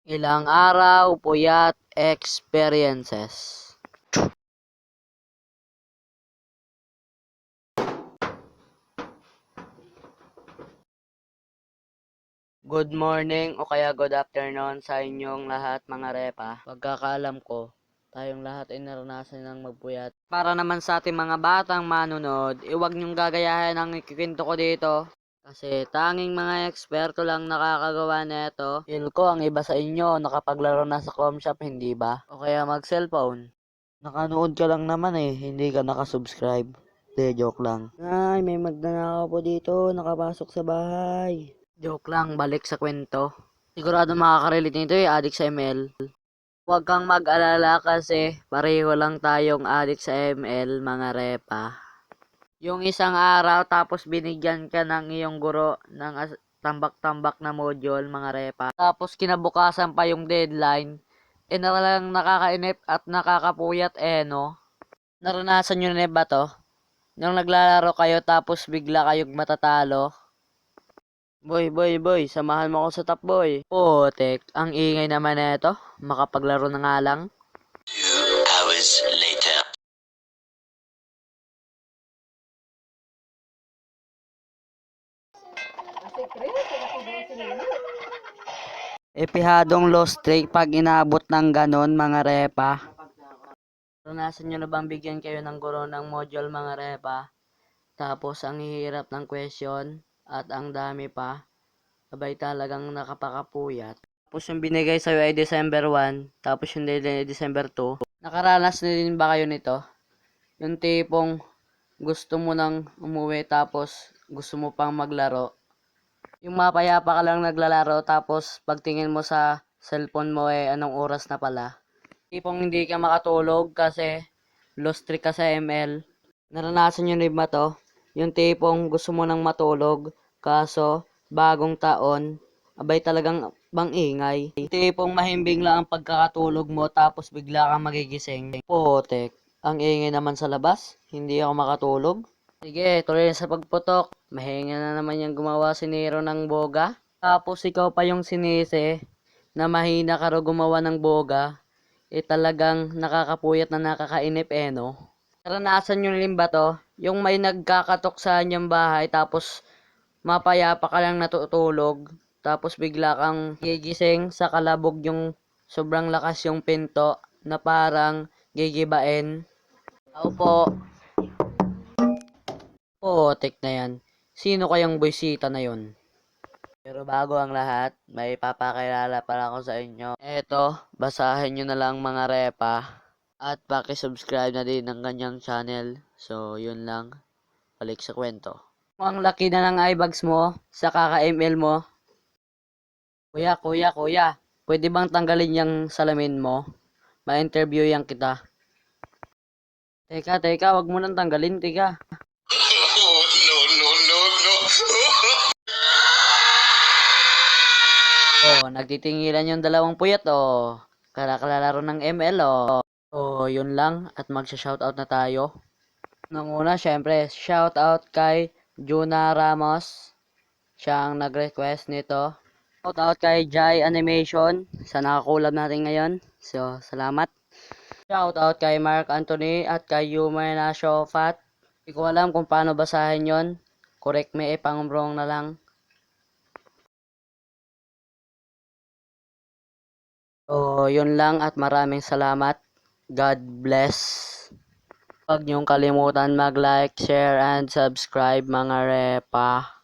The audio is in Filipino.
Ilang araw, puyat, experiences. Good morning o kaya good afternoon sa inyong lahat mga repa. Pagkakaalam ko, tayong lahat ay naranasan ng magpuyat. Para naman sa ating mga batang manunod, iwag niyong gagayahin ang ikikwento ko dito. Kasi tanging mga eksperto lang nakakagawa nito. Feel ko ang iba sa inyo nakapaglaro na sa com shop, hindi ba? O kaya mag-cellphone. Nakanood ka lang naman hindi ka nakasubscribe. De, joke lang. Ay, may magnanakaw po dito, nakapasok sa bahay. Joke lang, balik sa kwento. Sigurado makaka-relate nito addict sa ML. Huwag kang mag-alala kasi pareho lang tayong addict sa ML, mga repa. Yung isang araw tapos binigyan ka ng iyong guro ng tambak-tambak na module, mga repa. Tapos kinabukasan pa yung deadline. Talagang nakakainip at nakakapuyat no? Naranasan nyo na ba to? Nung naglalaro kayo tapos bigla kayong matatalo? Boy, samahan mo ako sa top, boy. Putek, ang ingay naman nito. Makapaglaro na nga lang. 2 hours later. Epihadong lost streak pag inaabot ng ganon, mga repa. Naranasan nyo na bang bigyan kayo ng guro ng module, mga repa? Tapos ang hihirap ng question at ang dami pa. Abay talagang nakapakapuyat. Tapos yung binigay sa'yo ay December 1, tapos yung deadline ay December 2. Nakaranas na din ba kayo nito? Yung tipong gusto mo nang umuwi tapos gusto mo pang maglaro. Yung mapayapa ka lang naglalaro tapos pagtingin mo sa cellphone mo anong oras na pala. Tipong hindi ka makatulog kasi lost streak ka sa ML. Naranasan nyo rin ba to? Yung tipong gusto mo nang matulog kaso bagong taon, abay talagang bang ingay. Tipong mahimbing lang ang pagkakatulog mo tapos bigla kang magigising. Potek, ang ingay naman sa labas, hindi ako makatulog. Sige, tuloy na sa pagputok. Mahinga na naman yung gumawa si Nero ng boga. Tapos ikaw pa yung sinisi na mahina ka raw gumawa ng boga. Talagang nakakapuyat na nakakainip no? Naranasan nyo rin ba to? Yung may nagkakatok sa inyong bahay tapos mapayapa ka lang natutulog. Tapos bigla kang gigising sa kalabog yung sobrang lakas yung pinto na parang gigibain. Ako po. Putik na yan. Sino kayang boysita na yun? Pero bago ang lahat, may papakilala pala ako sa inyo. Eto, basahin nyo na lang mga repa. At pakisubscribe na din ng kanyang channel. So, yun lang. Balik sa kwento. Ang laki na ng eyebags mo sa kaka-ML mo. Kuya. Pwede bang tanggalin yung salamin mo? Ma-interview yan kita. Teka, wag mo nang tanggalin, teka. Nagtitingilan yung dalawang puyat Kalakalaro ng ML yun lang at magsha-shoutout na tayo. Nung una, syempre, shoutout kay Juna Ramos. Siya ang nag-request nito. Shoutout kay Jai Animation sa nakakulab natin ngayon. So, salamat. Shoutout kay Mark Anthony at kay Yumena Shofat. Hindi ko alam kung paano basahin yon. Correct me pang wrong na lang. So, yun lang at maraming salamat. God bless. Huwag niyong kalimutan mag-like, share, and subscribe, mga repa.